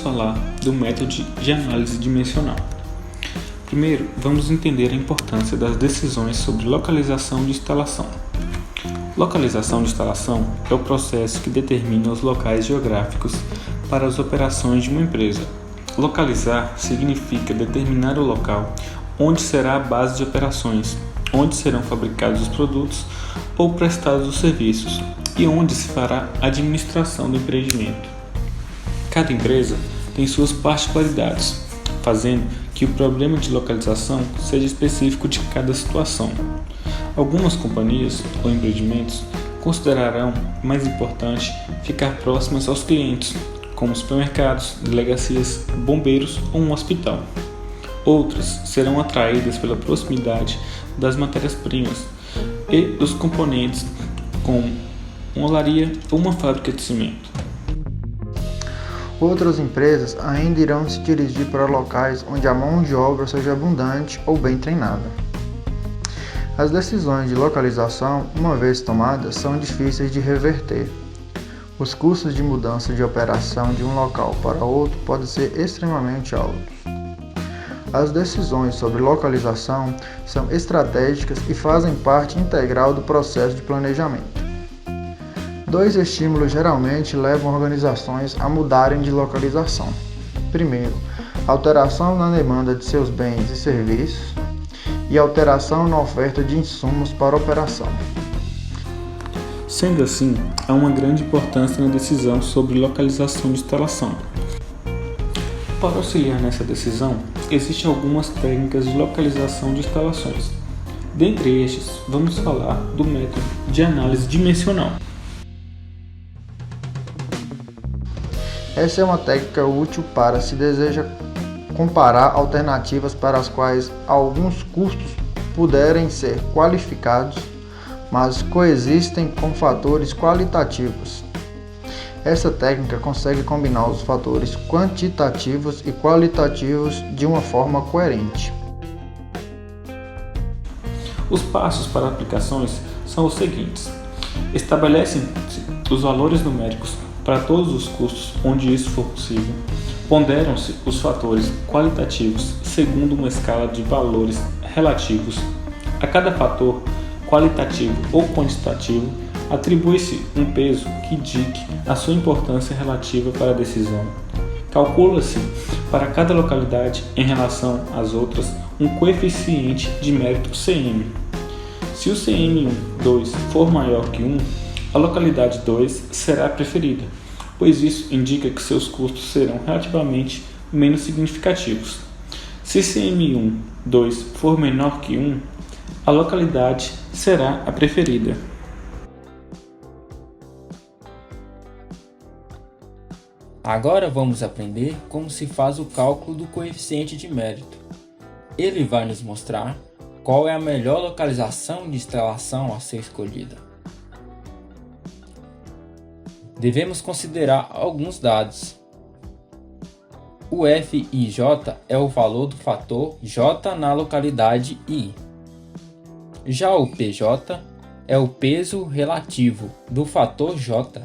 falar do método de análise dimensional. Primeiro, vamos entender a importância das decisões sobre localização de instalação. Localização de instalação é o processo que determina os locais geográficos para as operações de uma empresa. Localizar significa determinar o local onde será a base de operações, onde serão fabricados os produtos ou prestados os serviços e onde se fará a administração do empreendimento. Cada empresa tem suas particularidades, fazendo que o problema de localização seja específico de cada situação. Algumas companhias ou empreendimentos considerarão mais importante ficar próximas aos clientes, como supermercados, delegacias, bombeiros ou um hospital. Outras serão atraídas pela proximidade das matérias-primas e dos componentes, como uma olaria ou uma fábrica de cimento. Outras empresas ainda irão se dirigir para locais onde a mão de obra seja abundante ou bem treinada. As decisões de localização, uma vez tomadas, são difíceis de reverter. Os custos de mudança de operação de um local para outro podem ser extremamente altos. As decisões sobre localização são estratégicas e fazem parte integral do processo de planejamento. Dois estímulos geralmente levam organizações a mudarem de localização. Primeiro, alteração na demanda de seus bens e serviços e alteração na oferta de insumos para a operação. Sendo assim, há uma grande importância na decisão sobre localização de instalação. Para auxiliar nessa decisão, existem algumas técnicas de localização de instalações. Dentre estes, vamos falar do método de análise dimensional. Essa é uma técnica útil para se deseja comparar alternativas para as quais alguns custos puderem ser qualificados, mas coexistem com fatores qualitativos. Essa técnica consegue combinar os fatores quantitativos e qualitativos de uma forma coerente. Os passos para aplicações são os seguintes: estabelecem-se os valores numéricos para todos os custos onde isso for possível. Ponderam-se os fatores qualitativos segundo uma escala de valores relativos. A cada fator, qualitativo ou quantitativo, atribui-se um peso que indique a sua importância relativa para a decisão. Calcula-se para cada localidade em relação às outras um coeficiente de mérito CM. Se o CM2 for maior que 1, a localidade 2 será preferida, pois isso indica que seus custos serão relativamente menos significativos. Se CM2 for menor que 1, a localidade será a preferida. Agora vamos aprender como se faz o cálculo do coeficiente de mérito. Ele vai nos mostrar qual é a melhor localização de instalação a ser escolhida. Devemos considerar alguns dados. O FIJ é o valor do fator J na localidade I. Já o PJ é o peso relativo do fator J.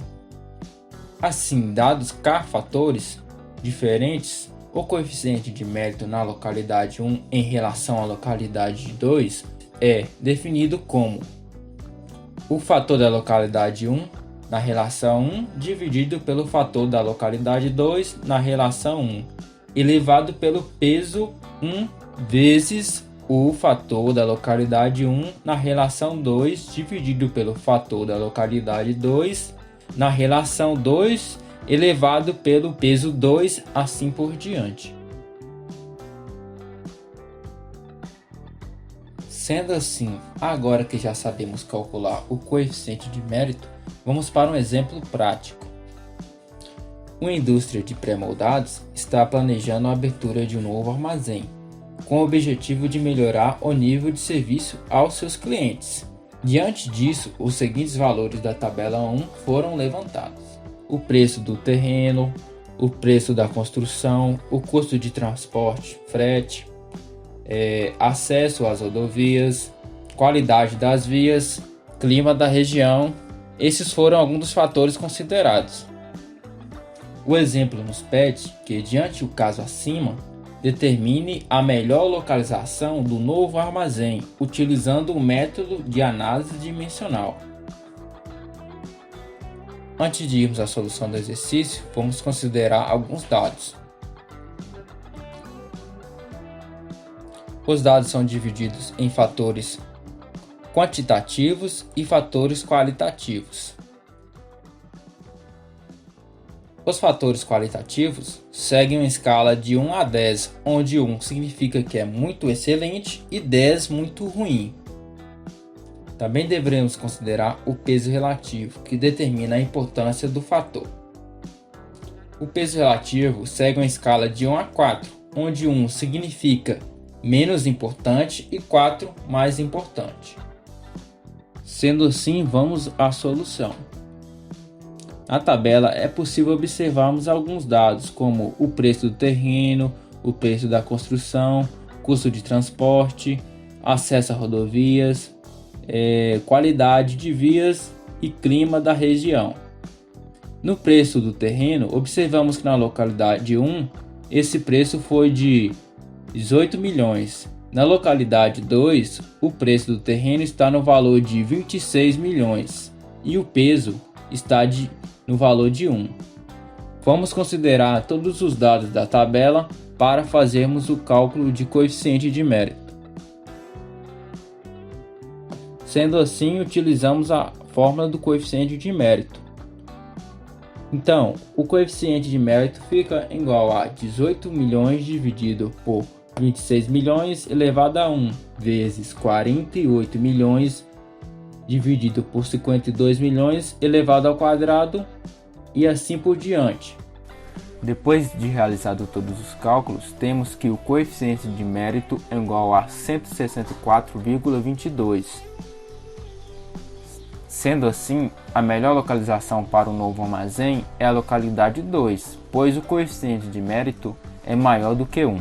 Assim, dados K fatores diferentes, o coeficiente de mérito na localidade 1 em relação à localidade 2 é definido como o fator da localidade 1 na relação 1 dividido pelo fator da localidade 2 na relação 1, elevado pelo peso 1 vezes o fator da localidade 1 na relação 2 dividido pelo fator da localidade 2 na relação 2 elevado pelo peso 2, assim por diante. Sendo assim, agora que já sabemos calcular o coeficiente de mérito, vamos para um exemplo prático. Uma indústria de pré-moldados está planejando a abertura de um novo armazém, com o objetivo de melhorar o nível de serviço aos seus clientes. Diante disso, os seguintes valores da tabela 1 foram levantados: o preço do terreno, o preço da construção, o custo de transporte, frete, acesso às rodovias, qualidade das vias, clima da região. Esses foram alguns dos fatores considerados. O exemplo nos pede que, diante o caso acima, determine a melhor localização do novo armazém utilizando o método de análise dimensional. Antes de irmos à solução do exercício, vamos considerar alguns dados. Os dados são divididos em fatores quantitativos e fatores qualitativos. Os fatores qualitativos seguem uma escala de 1 a 10, onde 1 significa que é muito excelente e 10 muito ruim. Também devemos considerar o peso relativo, que determina a importância do fator. O peso relativo segue uma escala de 1 a 4, onde 1 significa menos importante e 4 mais importante. Sendo assim, vamos à solução. Na tabela é possível observarmos alguns dados, como o preço do terreno, o preço da construção, custo de transporte, acesso a rodovias, qualidade de vias e clima da região. No preço do terreno, observamos que na localidade 1, esse preço foi de 18 milhões. Na localidade 2, o preço do terreno está no valor de 26 milhões e o peso está no valor de 1. Vamos considerar todos os dados da tabela para fazermos o cálculo de coeficiente de mérito. Sendo assim, utilizamos a fórmula do coeficiente de mérito. Então, o coeficiente de mérito fica igual a 18 milhões dividido por 26 milhões elevado a 1 vezes 48 milhões dividido por 52 milhões elevado ao quadrado e assim por diante. Depois de realizado todos os cálculos, temos que o coeficiente de mérito é igual a 164,22. Sendo assim, a melhor localização para o novo armazém é a localidade 2, pois o coeficiente de mérito é maior do que 1.